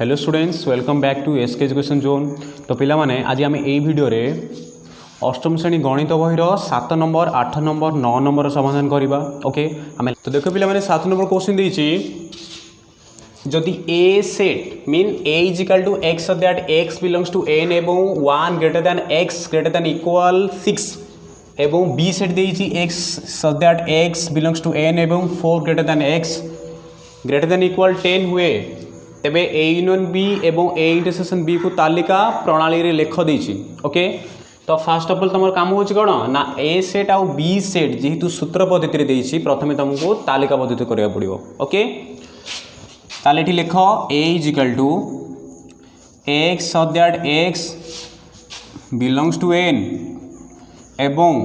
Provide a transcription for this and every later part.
Hello students, welcome back to SK education zone. तो पिला माने आज आम यही भिडियो रे अष्टम श्रेणी गणित बहिर 7 नंबर 8 नंबर 9 नंबर समाधान करवा। ओके आम तो देख पिला माने 7 नंबर क्वेश्चन देछि जदि A set mean A is equal to x so that x belongs to N एवं 1 greater than x greater than equal 6 एवं बी सेट देछि x so that x belongs to N एवं 4 greater than x greater than equal 10 हुए तेबे ए union B एवं ए intersection B को तालिका प्रणाली रे लेख देछि। ओके तो फास्ट ऑफ ऑल तुम काम हो कौन ना ए सेट आउ बी सेट जेहेतु सूत्र पद्धति देछि प्रथमे तुमको तालिका पद्धति करिया पड़िबो। ओके ताले एठी लेख A is equal to x so that x belongs to N एवं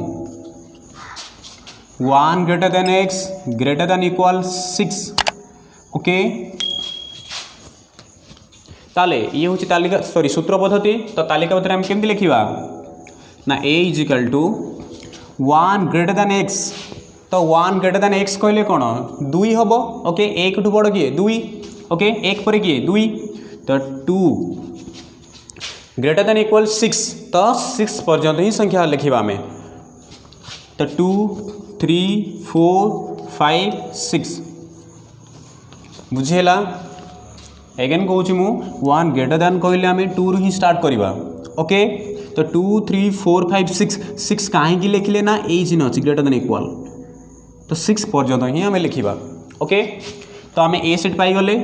1 greater than x greater than equal 6। Okay ताले ये हूँ तालिका सॉरी सूत्र पद्धति। तो तालिका पद्धति आम केमती लिखा ना A is equal to 1 greater than x. तो 1 ग्रेटर देन एक्स कहले कौन 2 हम। ओके एक टू बड़ किए 2। ओके एक पर किए 2 तो 2 ग्रेटर देन इक्वल 6 तो 6 पर्यंत ही संख्या लिखा आम। तो 2 3 4 5 6 बुझेला। एगेन कहूँ मु 1 ग्रेटर दैन कहले आम 2 रु ही स्टार्ट करवा। ओके तो 2 3 4 5 6 6 कहीं लिखिले ना ए चिन्ह अच्छी ग्रेटर दैन इक्वल तो 6 पर्यंत ही आम लिखा। ओके तो आम ए सेट पाईगले।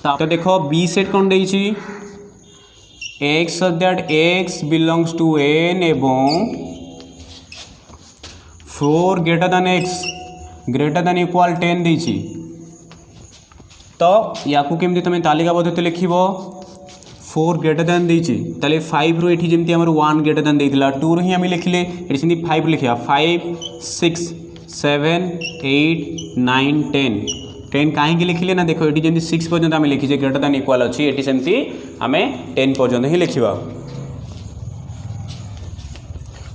तो देख बी सेट कौन देछि x that x belongs to N एवं 4 greater than x greater than equal 10 देछि। तो या केमती तुम तालिका पद्धति लिख 4 ग्रेटर दैन देछि ताले 5 रु एठी जेमती हमर 1 ग्रेटर दैन देइथिला 2 रु ही हम लिखले एठी सेमती 5 लिखिया 5 6 7 8 9 10 10 कहीं लिखिले ना देखो एठी जेमती 6 पर्यंत आम लिखिजे ग्रेटर दैन इक्वल अछि एठी सेमती आमे 10 पर्यंत ही लिखिबा।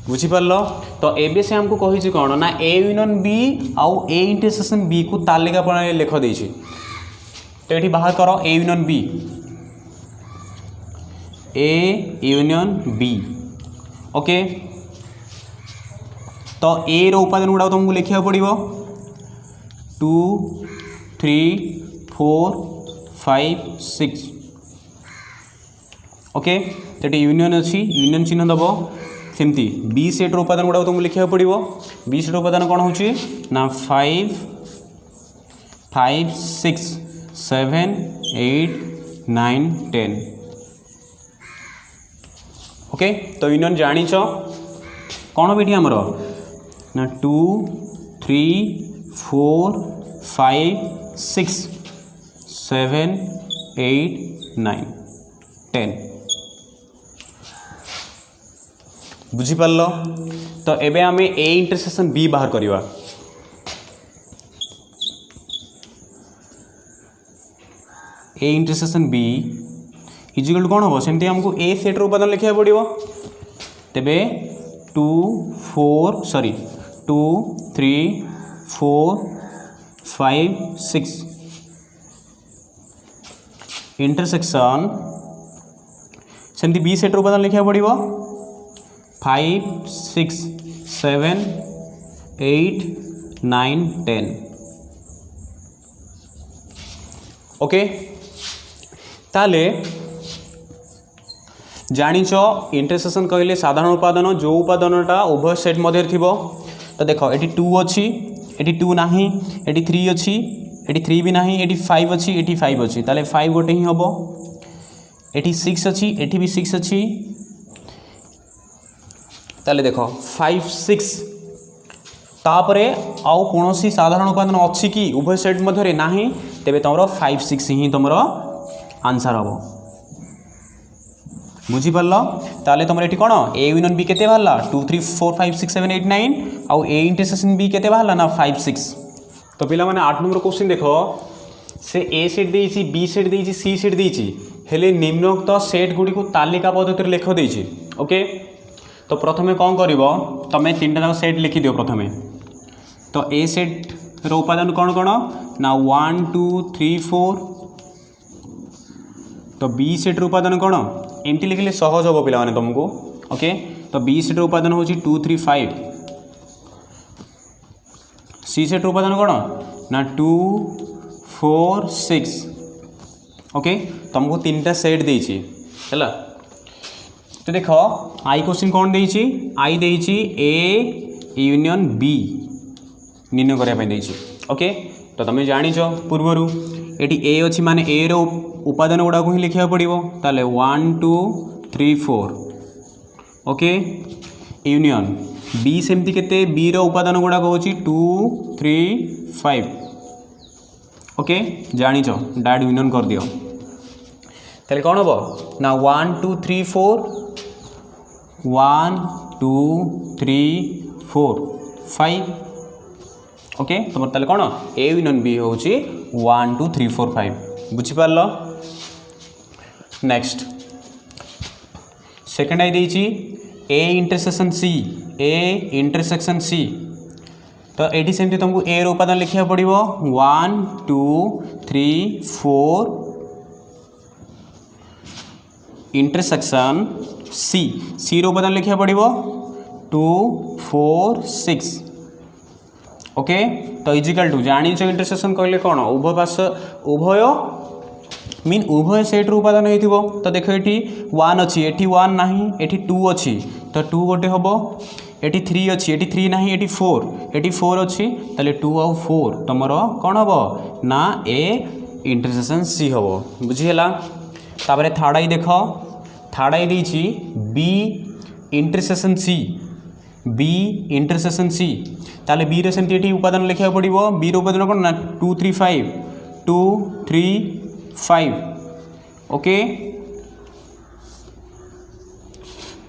बुझी पारलो। तो एबे से हमको कहि कौन ना ए यूनियन बी आउ ए इंटरसेक्शन बी को तालिका प्रणाली लेख देछि। तो ये बाहर करो A union B A union B. Okay तो ए रो उपादान गुड़ा तुमको लिखा पड़ो 2 3 4 5 6। ओके तो ये यूनियन अच्छी यूनियन चिन्ह दब सेमती बी सेट उपादान गुड़ा तुमको लिखा पड़ो। बी सेट उपादान कौन हो ना 5 5 6 7 8 9 10। ओके तो यूनियन जानिच कौन बेटी आमर ना 2 3 4 5 6 7 8 9 10 बुझीपार। तो एबे आम ए इंटरसेक्शन बी बाहर करवा। ए इंटरसेक्शन बी इजिकल कौन हम सेमती हमको ए सेट उपादान लिखा पड़ो। तेबे 2 3 4 5 6 इंटरसेक्शन सेमती बी सेट उपादान लिखा पड़ो 5 6 7 8 9 10। ओके ताले जानिच इंटरसेक्शन कहले साधारण उपादान जो उपादानटा उभय सेट मध्य थी। तो देख ये 2 अच्छी ये 2 ना ये 3 अच्छी ये 3 भी ना ये 5 अच्छी ये 5 अच्छी ताले 5 गोटे ही हम ये 6 अच्छी ये भी 6 अच्छी ताले देख 5 6 तापरे आउ कौन सी साधारण उपादान अच्छी कि उभय सेट मध्य ना तेबे तुम 5 6 ही तुम आंसर हम। बुझीपार। ताले तुम ये कौन ए यूनियन बी केते बाहरला 2 3 4 5 6 7 8 9 आउ ए इंटरसेक्शन बी केते बाहरला ना 5 6। तो पिला माने 8 नंबर क्वेश्चन देखो से ए सेट देछि बी सेट देछि सी सेट देछि हेले निम्नोक्त सेट गुडी को तालिका पद्धति लेख देछि। ओके तो प्रथमे कौन करिवो तमे 3टा जाक सेट लिखि दियो प्रथमे। तो ए सेट रो उपादान कौन कौन ना 1 2 3 4 तो बी सेट्र उपादान कौन एमती लिखिले सहज हम पिला तुमको ओके। तो बी सेट्र उपादान हूँ 2 3 5। सी सेट्र उपादान कौन ना 2 4 6 ओके। तुमको 3टा सेट देछि है। तो देख आई क्वेश्चन कौन देछि आई देछि ए यूनियन बी निर्णय करने ओके। तो तुम जाच पूर्वर ये ए अच्छी माने ए रो उपादान गुड़ाक ही लिखा पड़ो ताले 1 2 3 4 ओके यूनियन बी सेमती केते बी रो उपादान गुड़ाक हो 2 3 5 ओके जाच डायरेक्ट यूनियन कर दियो ताले कौन हम ना 1 2 3 4 1 2 3 4 5 ओके। तुम ताले कौन ए यूनियन बी हूँ 1 2 3 4 5 बुझीपार। नेक्स्ट सेकेंड आई देछि A intersection C A intersection C. तो ये सेमती तुमको ए रो उपादान लिखा पड़ो 1 2 3 4 इंटरसेक्शन सी सी रो उपादान लिखा पड़ो 2 4 6 ओके। तो इजिकल टू जानी इंटरसेक्शन कहले कौन उभय पार्श्व उभय मीन उभय सेट्र उपादान हो। तो देख ये 1 अच्छी एटी 1 ना एटी 2 अच्छी तो 2 गोटे हम ये 3 अच्छी एटी 3 ना ये 4 ये 4 अच्छी ताले 2 आउ 4 तुम कौन हम ना ए इंटरसेक्शन सी हम बुझीगला। तापर थर्ड आई देख थर्ड आई देछि B intersection C B intersection C ताले बी सेमती ये उपादान लिखा पड़ो बी उपादान कौन ना 2 3 5 2 3 5 ओके।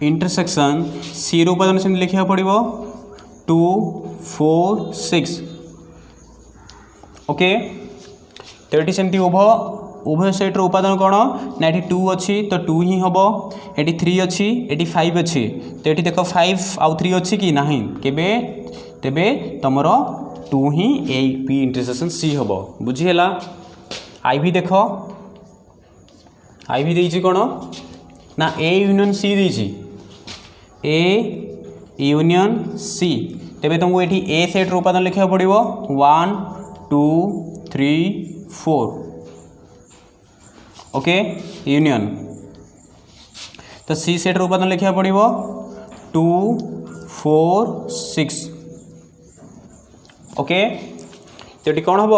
इंटरसेक्शन सी उपादान से लिखा पड़ो 2 4 6 ओके। तो ये सेमती उभय सेट्र उपादान कौन ना ये 2 अच्छी तो 2 ही हम ये 3 अच्छी ये 5 अच्छी तो ये देख 5 आउ 3 अच्छी कि ना केबे तेबे तुमर 2 ही ए बी इंटरसेक्शन सी हम बुझीगला। आई भी देख आई भी देछि कौन ना ए यूनियन सी देछि ए यूनियन सी तेबे तुमको ये ए सेट्र उपादान लिखा पड़ो 1 2 3 4 ओके यूनियन। तो सी सेट्र उपादान लिखा पड़ो 2 4 6 ओके। तो ये कौन हम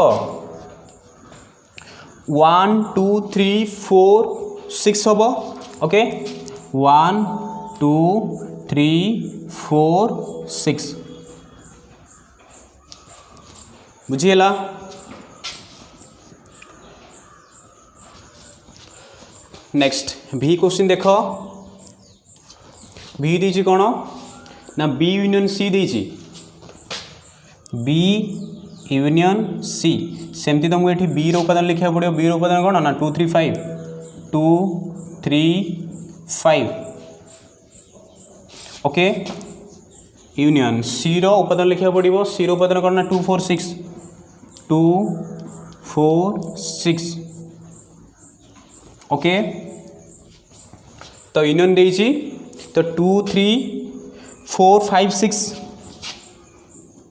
1 2 3 4 6 हम ओके 1 2 3 4 6 बुझीगला। नेक्स्ट भी क्वेश्चन देख भी देछि कौन ना बी यूनियन सी देछि बी यूनियन सी सेमती तुमको ये बी रो उपादान लिखा पड़ो बी रो उपादान कौन ना 2 3 5 2 3 5 ओके यूनियन सी रो उपादान लिखा पड़ो सी रो उपादान कौन ना 2 4 6 2 4 6 ओके। तो यूनियन देछि तो 2 3 4 5 6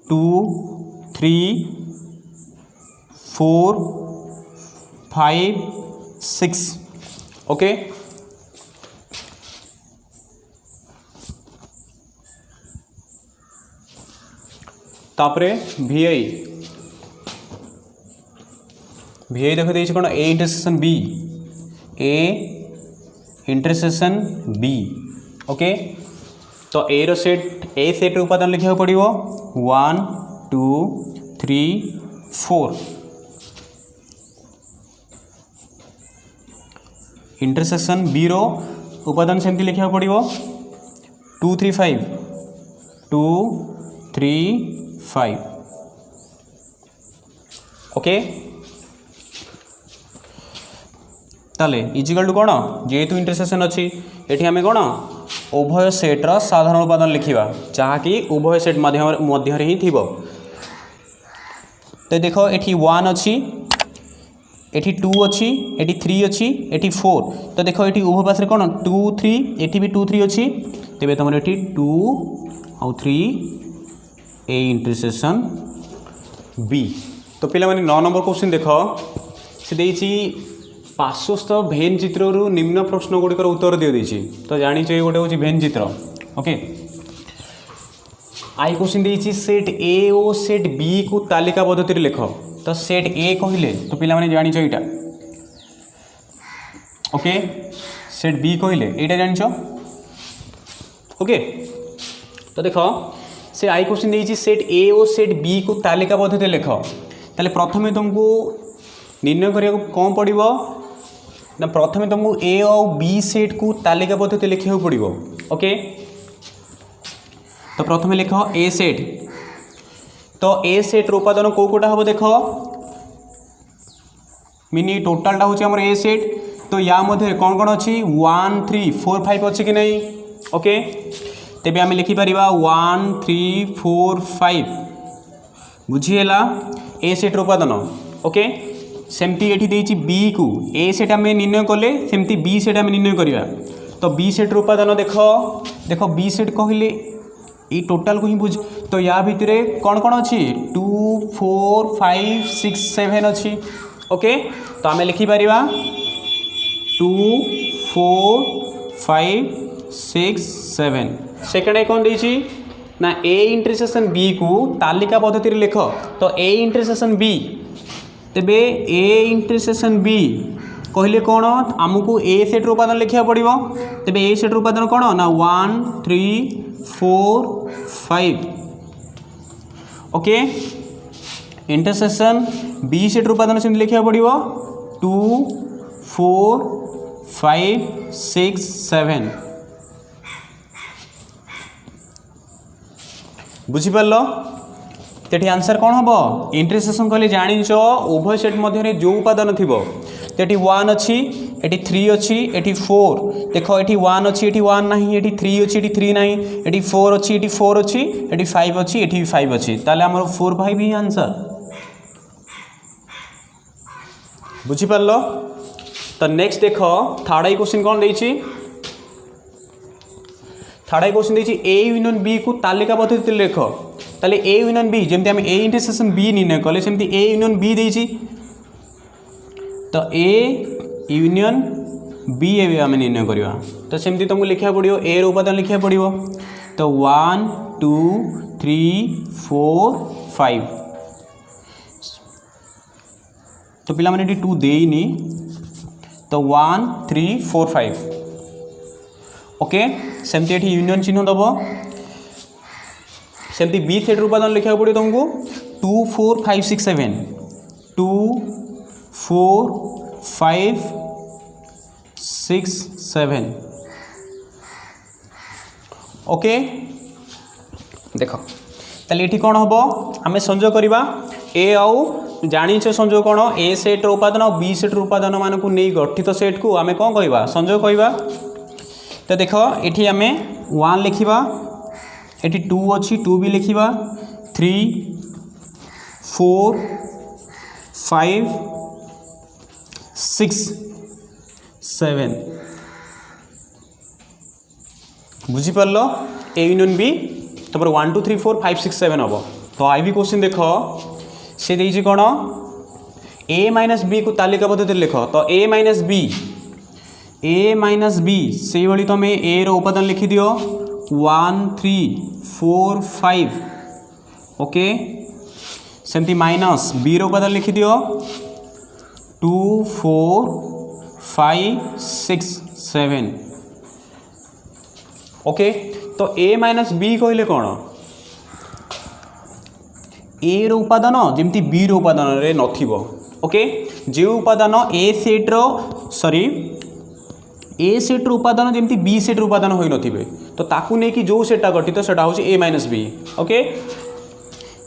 2 3 4 5 6 ओके। तापरे भी आई देख देछि कोन A intersection B A intersection B okay. तो A row set A set उपादान लिखा पड़ो 1 2 3 4 इंटरसेक्शन बी रो उपादान सेमती लिखा पड़ो 2 3 5 2 3 5 ओके। ताले इजिकल टू कौन जेहेतु इंटरसेक्शन अच्छी ये आम कौन उभय सेट्र साधारण उपादान लिखा जहाँकि उभय सेट मध्य ही थी। तो देख ये 1 अच्छी एटी 2 अच्छी एटी 3 अच्छी एटी 4 तो देख ये उभय पास कौन 2 3 एटी भी 2 3 अच्छी तेज तुम ये 2 आउ 3 ए इंटरसेक्शन बी। तो पिला माने 9 नंबर क्वेश्चन देख से देछि पार्श्वस्थ भेन चित्र निम्न प्रश्न गुड़िकर उत्तर दिए तो जानी ये गोटे हूँ भेन चित्र ओके। आई क्वेश्चन देछि सेट ए और सेट बी को तालिका पद्धति लिख तो सेट ए कहले तो पिला माने जानिछ एटा ओके सेट बी कहले एटा जानिछ ओके। तो देख से आई क्वेश्चन देछि सेट ए और सेट बी को तालिका पद्धति लिख ताले प्रथमे तुमको निर्णय करिया कौन पड़िबो ना प्रथमे तुमको ए और बी सेट को तालिका पद्धति लिखा पड़िबो ओके। तो प्रथमे लिख ए सेट तो ए सेट उपादान कौ कोटा हम देख मिनी टोटालटा हूँ आम ए सेट तो या मध्य कौन कौन अच्छी 1 3 4 5 अच्छी कि नहीं ओके। तेबे आम लिखिपर 1 3 4 5 बुझीगला ए सेट उपादान ओके। सेमती ये देती बी को ए सेट आम निर्णय कले सेमती बी सेट आम निर्णय करवा तो बी सेट उपादान देख देख बी सेट कहले ये टोटाल को ही बुझ तो या भितर कौन कौन अच्छी 2 4 5 6 7 अच्छी ओके। तो आम लिखिपर 2 4 5 6 7 सेकेंड कौन देछि ना ए इंटरसेक्शन बी को तालिका पद्धति लिख तो ए इंटरसेक्शन बी तेबे ए इंटरसेक्शन बी कहले कौन आमको ए सेट उपादान लिखा पड़ो तेबे ए सेट उपादान कौन ना 1 3 4 5 ओके। इंटरसेक्शन बी सेट उपादान से लिखा पड़ो 2 4 5 6 7 बुझिपार तेठी आंसर कौन हम इंटरसेक्शन कहले जानिच उभय सेट मध्य जो उपादान थी तेठी 1 अच्छी एटी 3 अच्छी एटी 4 देख ये 1 अच्छी एटी 1 ना एटी 3 अच्छी एटी 3 ना एटी 4 अच्छी एटी 4 अच्छी एटी 5 अच्छी एटी 5 अच्छी ताले आमर 4 5 ही आंसर बुझिपार। तो नेक्स्ट देख थर्ड आई क्वेश्चन कौन देछि थर्ड आई क्वेश्चन देछि ए यूनियन बी को तालिका पद्धति लिख ताले ए यूनियन बी जमती आम ए इंटरसेक्शन बी निर्णय कले सेमती ए यूनियन बी देछि तो ए यूनियन बी ए आम निर्णय करवा तो सेमती तुमको लिखा पड़ो ए उपादान लिखा पड़ो तो 1 2 3 4 5 तो पिला माने 2 देनी तो 1 3 4 5 ओके। सेमती ये यूनियन चिन्ह दब सेमती बी सेट उपादान लिखा पड़ो तुमको 2 4 5 6 7 2 4 5 6 7 ओके। देख ताले ये कौन हम आम संजोग करवा ए आउ जानिछ संजोग कौन ए सेट उपादान और बी सेट उपादान मान को नहीं गठित सेट को आम कौन कहवा संजोग कहवा तो देख ये आम 1 लिखा ये 2 अच्छी 2 भी लिखा 3 4 5 6 7 बुझीपार ए यूनियन बी तपर 1 2 3 4 5 6 7 हम तो आई भी क्वेश्चन देख से देछि कौन ए माइनस बी को तालिका पद्धति लिख तो ए माइनस बी से भाई तुम ए रो उपादान लिखि दियो 1 3 4 5 ओके। सेमती माइनस बी रो उपादान लिखि दियो 2 4 5 6 7 ओके। तो ए माइनस बी कहले कौन ए रो उपादान जमती बी रो उपादान रे नथिबो ओके। जो उपादान ए सेट रो सॉरी ए सेट उपादान जमती बी सेट उपादान होई नथिबे तो ताकू नहीं कि जो सेटा गठित सेटा होची ए माइनस बी ओके।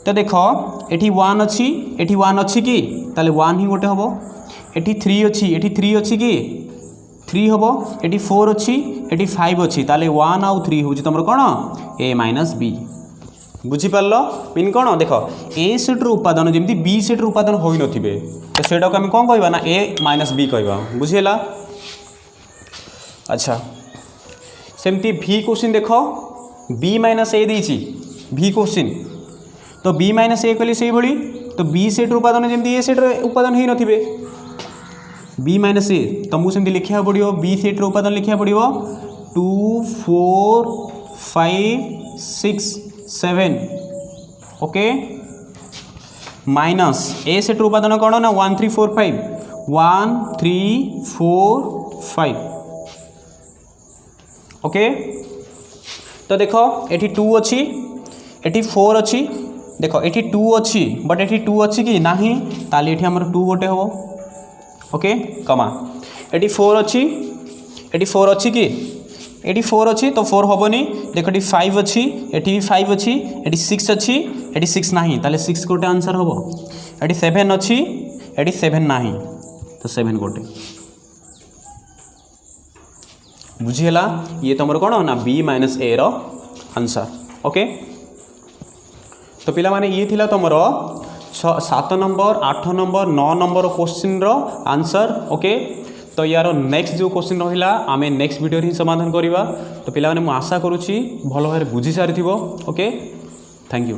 तो देख एठी 1 अच्छी एठी 1 अच्छी कि ताले 1 ही गोटे हम एठी 3 अच्छी एठी 3 अच्छी कि 3 हम एठी 4 अच्छी एठी 5 अच्छी ताले 1 आउ 3 होची तमरो कोन ए माइनस बी बुझीपार मीन कौन देख ए सेट्र उपादान जमी बी सेट्र उपादान हो नथिबे तो सेटा को आम कौन कहबा ना ए माइनस बी कहबा बुझीला। अच्छा सेमती भी क्वेश्चन देख बी माइनस ए देछि भी क्वेश्चन तो बी माइनस ए कहली से भली तो बी सेट्र उपादान जमी ए सेट्र उपादान हो नथिबे बी माइनस ए तो मुझे लिखा पड़ो बी सेट्र उपादान लिखा पड़ो 2 4 5 6 7 ओके माइनस ए सेट्र उपादान कौन ना 1 3 4 5 1 3 4 5 ओके तो देख एटी 2 अच्छी एटी 4 अच्छी देख एटी 2 अच्छी बट एटी 2 अच्छी कि नहीं ताली एटी हमर 2 गोटे हो ओके कमा एटी 4 अच्छी एटी 4 अच्छी कि एटी 4 अच्छी तो 4 हेनी देख ये 5 अच्छी एटी भी 5 अच्छी एटी 6 अच्छी एटी 6 ना ताले 6 गोटे आंसर हम एटी 7 अच्छी एटी 7 ना तो 7 गोटे बुझीगला ये तुम कौन ना बी माइनस ए रो आंसर ओके। तो पिला माने ये थिला तुमर 7 नंबर 8 नंबर 9 नंबर क्वेश्चन रो आंसर ओके। तो यार नेक्स्ट जो क्वेश्चन रहा आम नेक्स्ट वीडियो ही समाधान करवा। तो पिला माने मु आशा करुँची भल भाव बुझी सारी ओके थैंक यू।